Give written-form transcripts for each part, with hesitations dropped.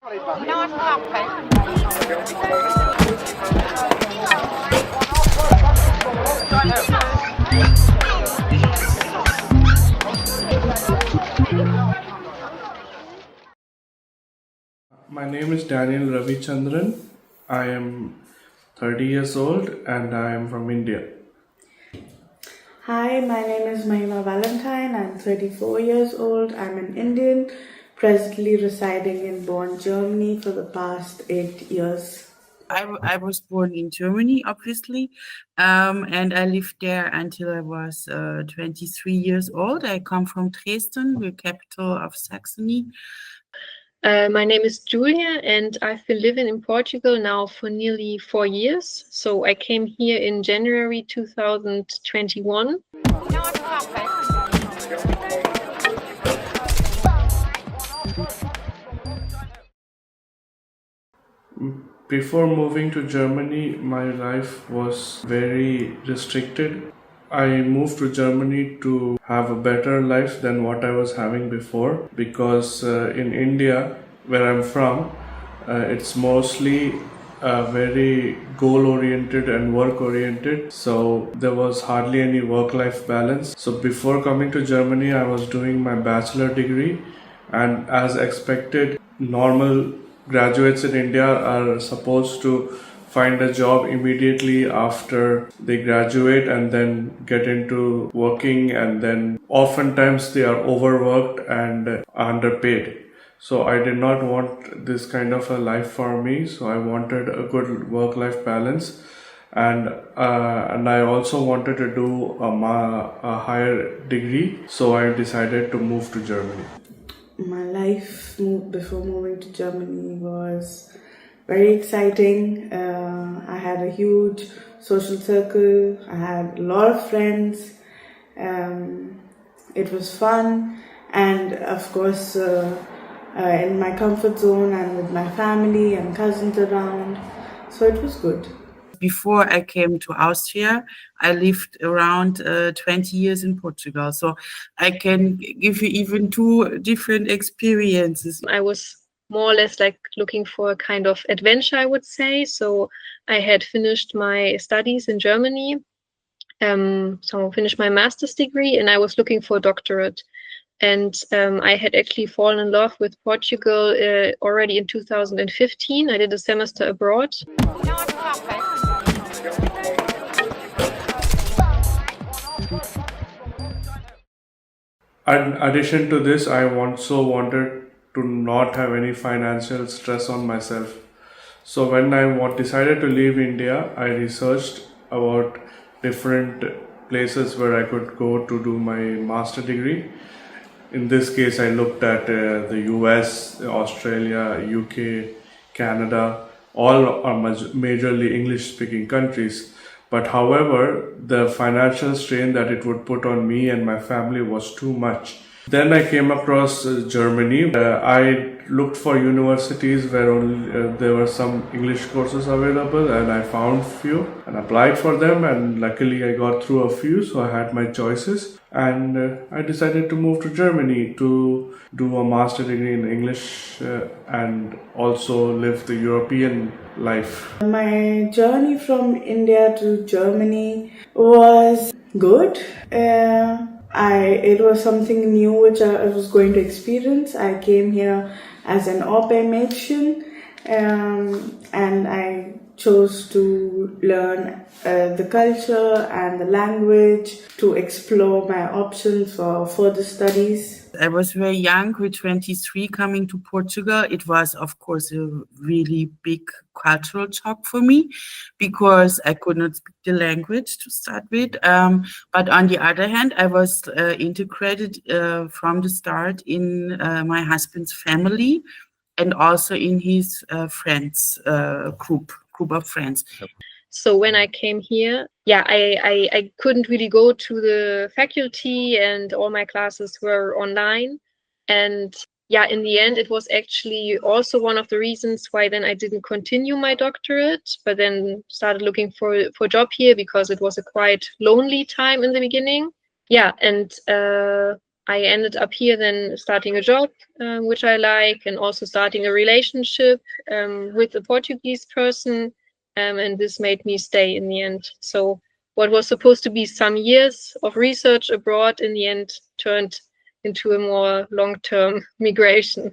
My name is Daniel Ravichandran. I am 30 years old and I am from India. Hi, my name is Mahima Valentine. I'm 34 years old. I'm an Indian, presently residing in Bonn, Germany for the past 8 years. I was born in Germany, obviously, and I lived there until I was 23 years old. I come from Dresden, the capital of Saxony. My name is Julia, and I've been living in Portugal now for nearly 4 years. So I came here in January 2021. Before moving to Germany, my life was very restricted. I moved to Germany to have a better life than what I was having before because in India, where I'm from, it's mostly very goal oriented and work oriented, so there was hardly any work life balance. So before coming to Germany, I was doing my bachelor degree, and as expected, normal graduates in India are supposed to find a job immediately after they graduate and then get into working, and then oftentimes they are overworked and underpaid. So I did not want this kind of a life for me, so I wanted a good work life balance, and I also wanted to do a higher degree, so I decided to move to Germany. My life before moving to Germany was very exciting. I had a huge social circle. I had a lot of friends. It was fun, and of course, in my comfort zone and with my family and cousins around. So it was good. Before I came to Austria, I lived around 20 years in Portugal. So I can give you even two different experiences. I was more or less like looking for a kind of adventure, I would say. So I had finished my studies in Germany, so finished my master's degree, and I was looking for a doctorate. And I had actually fallen in love with Portugal already in 2015. I did a semester abroad. In addition to this, I also wanted to not have any financial stress on myself. So when I decided to leave India, I researched about different places where I could go to do my master degree. In this case, I looked at the US, Australia, UK, Canada. All are majorly English speaking countries. But however, the financial strain that it would put on me and my family was too much. Then I came across Germany. I looked for universities where only there were some English courses available, and I found few and applied for them, and luckily I got through a few, so I had my choices, and I decided to move to Germany to do a master degree in English and also live the European life. My journey from India to Germany was good. It was something new which I was going to experience. I came here as an au pair Mädchen, and I chose to learn the culture and the language to explore my options for further studies. I was very young, with 23, coming to Portugal. It was, of course, a really big cultural shock for me because I could not speak the language to start with. But on the other hand, I was integrated from the start in my husband's family and also in his friends group of friends. So when I came here, I couldn't really go to the faculty, and all my classes were online. And in the end, it was actually also one of the reasons why then I didn't continue my doctorate, but then started looking for a job here because it was a quite lonely time in the beginning. I ended up here then starting a job, which I like, and also starting a relationship with a Portuguese person. And this made me stay in the end. So what was supposed to be some years of research abroad in the end turned into a more long-term migration.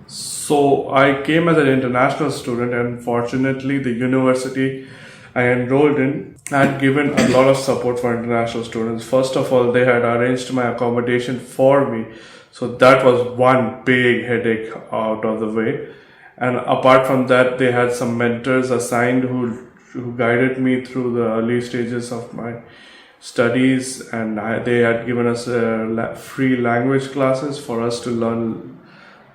So I came as an international student, and fortunately, the university I enrolled in had given a lot of support for international students. First of all, they had arranged my accommodation for me, so that was one big headache out of the way. And apart from that, they had some mentors assigned who guided me through the early stages of my studies, and they had given us free language classes for us to learn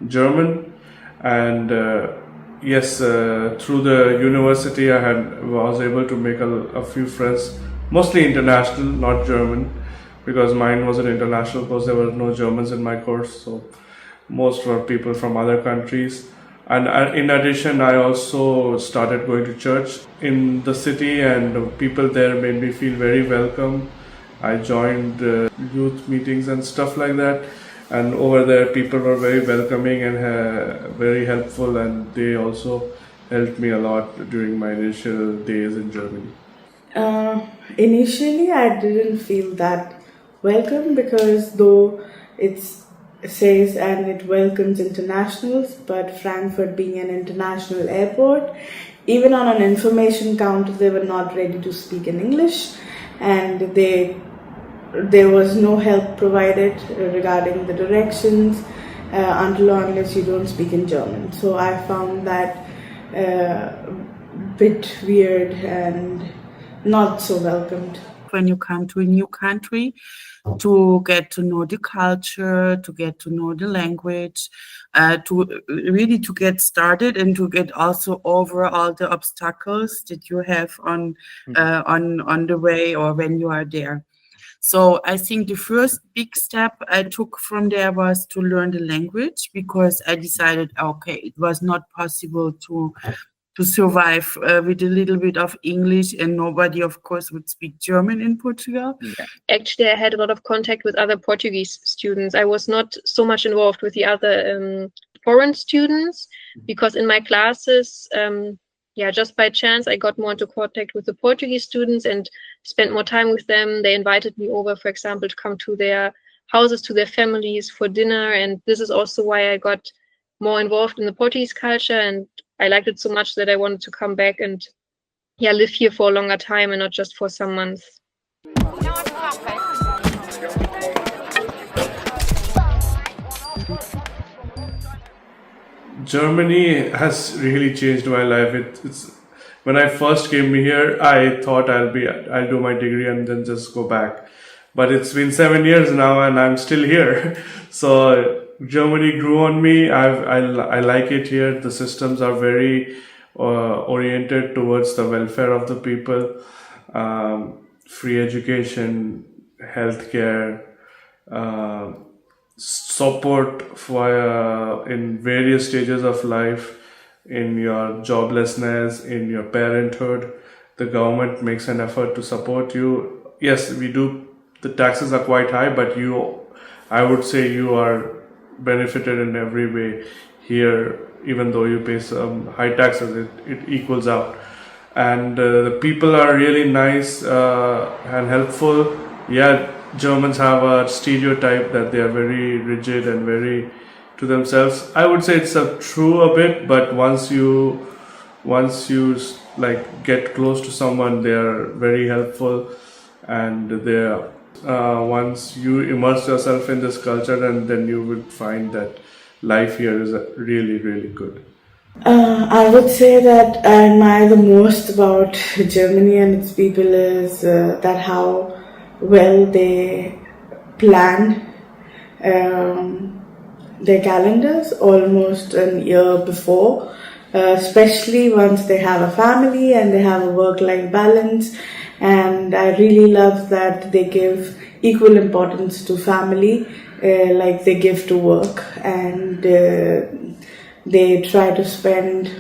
German. And yes, through the university, was able to make a few friends, mostly international, not German, because mine was an international course. There were no Germans in my course, so most were people from other countries. And in addition, I also started going to church in the city, and people there made me feel very welcome. I joined youth meetings and stuff like that. And over there, people were very welcoming and very helpful, and they also helped me a lot during my initial days in Germany. Initially, I didn't feel that welcome because though it says and it welcomes internationals, but Frankfurt being an international airport, even on an information counter, they were not ready to speak in English, and there was no help provided regarding the directions until or unless you don't speak in German. So I found that bit weird and not so welcomed. When you come to a new country, to get to know the culture, to get to know the language, to get started and to get also over all the obstacles that you have on the way or when you are there. So I think the first big step I took from there was to learn the language, because I decided, okay, it was not possible to survive with a little bit of English, and nobody, of course, would speak German in Portugal. Actually, I had a lot of contact with other Portuguese students. I was not so much involved with the other foreign students, because in my classes, just by chance, I got more into contact with the Portuguese students and spent more time with them. They invited me over, for example, to come to their houses, to their families for dinner. And this is also why I got more involved in the Portuguese culture. And I liked it so much that I wanted to come back and live here for a longer time and not just for some months. Germany has really changed my life. It's when I first came here, I thought I'll do my degree and then just go back. But it's been 7 years now, and I'm still here. So Germany grew on me. I like it here. The systems are very oriented towards the welfare of the people. Free education, healthcare, support for in various stages of life, in your joblessness, in your parenthood. The government makes an effort to support you. Yes, we do. The taxes are quite high, but I would say you are benefited in every way here. Even though you pay some high taxes, it equals out. And the people are really nice and helpful. Yeah, Germans have a stereotype that they are very rigid and very to themselves. I would say it's true a bit, but once you like get close to someone, they are very helpful, and once you immerse yourself in this culture, and then you would find that life here is really, really good. I would say that I admire the most about Germany and its people is that how well they plan their calendars almost a year before, especially once they have a family and they have a work-life balance. And I really love that they give equal importance to family like they give to work, and they try to spend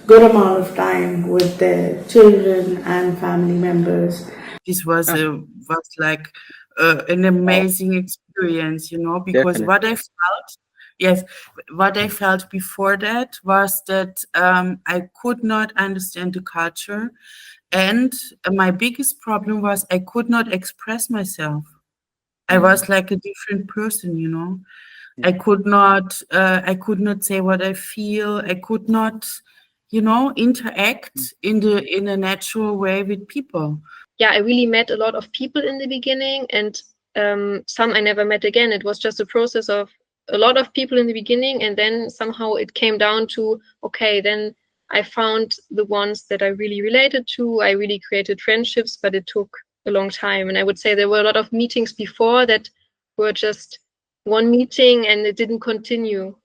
good amount of time with their children and family members. This was like an amazing experience, you know, because Definitely. what I felt before that was that I could not understand the culture, and my biggest problem was I could not express myself. I was like a different person, you know. I could not say what I feel. I could not, you know, interact in a natural way with people. Yeah, I really met a lot of people in the beginning, and some I never met again. It was just a process of a lot of people in the beginning, and then somehow it came down to, okay, then I found the ones that I really related to. I really created friendships, but it took a long time. And I would say there were a lot of meetings before that were just one meeting and it didn't continue.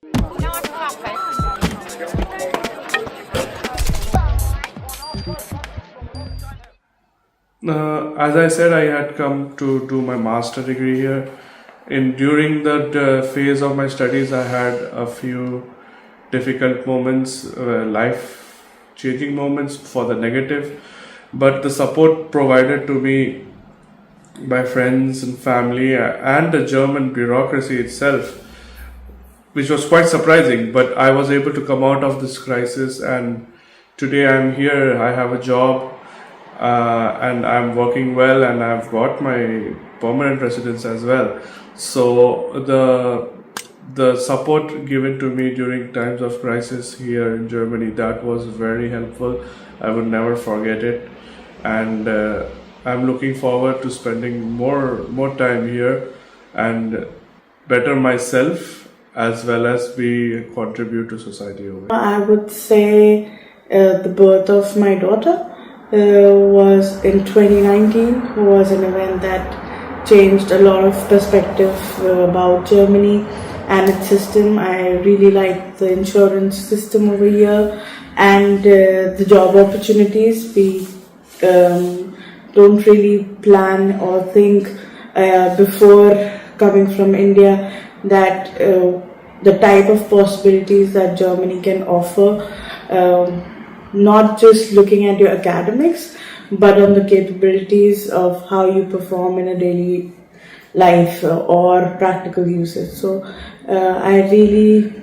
As I said, I had come to do my master degree here. During that phase of my studies, I had a few difficult moments, life-changing moments for the negative. But the support provided to me by friends and family and the German bureaucracy itself, which was quite surprising. But I was able to come out of this crisis, and today I'm here. I have a job. And I'm working well, and I've got my permanent residence as well. So the support given to me during times of crisis here in Germany, that was very helpful. I would never forget it, and I'm looking forward to spending more time here and better myself as well as we contribute to society over here. I would say the birth of my daughter was in 2019, was an event that changed a lot of perspective about Germany and its system. I really like the insurance system over here and the job opportunities. We don't really plan or think before coming from India that the type of possibilities that Germany can offer, not just looking at your academics, but on the capabilities of how you perform in a daily life or practical usage. So I really,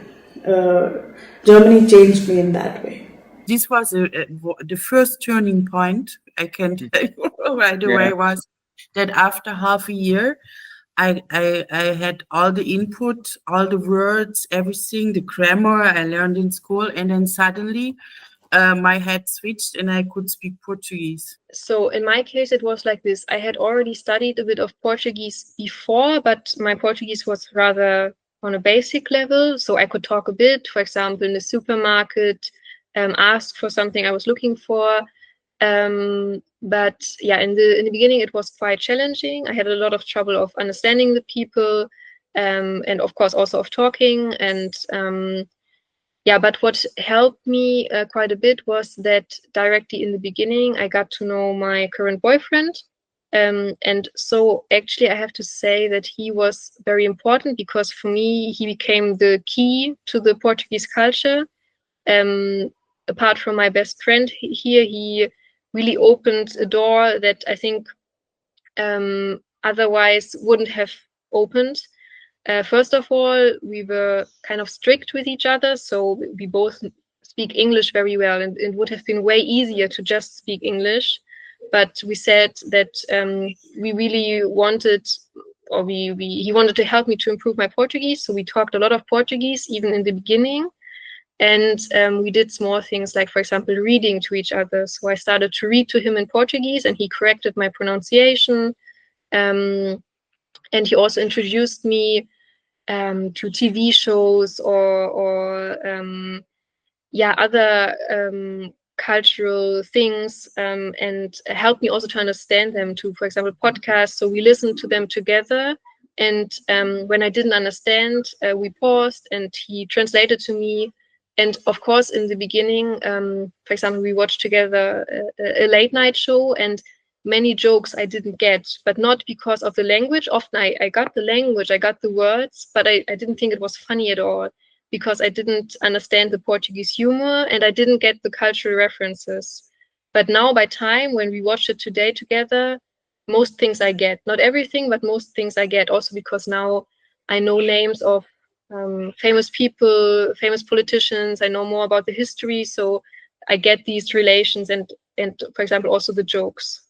Germany changed me in that way. This was the first turning point, I can tell you right away, was that after half a year, I had all the input, all the words, everything, the grammar I learned in school, and then suddenly my head switched and I could speak Portuguese. So in my case, it was like this. I had already studied a bit of Portuguese before, but my Portuguese was rather on a basic level. So I could talk a bit, for example, in the supermarket, ask for something I was looking for. But yeah, in the beginning, it was quite challenging. I had a lot of trouble of understanding the people, and of course also of talking. And yeah, but what helped me quite a bit was that directly in the beginning, I got to know my current boyfriend. And so actually, I have to say that he was very important because for me, he became the key to the Portuguese culture. Apart from my best friend here, he really opened a door that I think otherwise wouldn't have opened. First of all, we were kind of strict with each other, so we both speak English very well, and it would have been way easier to just speak English. But we said that we really wanted, or he wanted to help me to improve my Portuguese, so we talked a lot of Portuguese even in the beginning. And we did small things like, for example, reading to each other. So I started to read to him in Portuguese, and he corrected my pronunciation. And he also introduced me to TV shows or other cultural things, and helped me also to understand them, to, for example, podcasts. So we listened to them together. And when I didn't understand, we paused and he translated to me. And of course, in the beginning, for example, we watched together a late night show, and many jokes I didn't get, but not because of the language. Often I got the language, I got the words, but I didn't think it was funny at all. because I didn't understand the Portuguese humor and I didn't get the cultural references. But now by time, when we watch it today together, most things I get. Not everything, but most things I get. Also because now I know names of famous people, famous politicians. I know more about the history. So I get these relations and for example, also the jokes.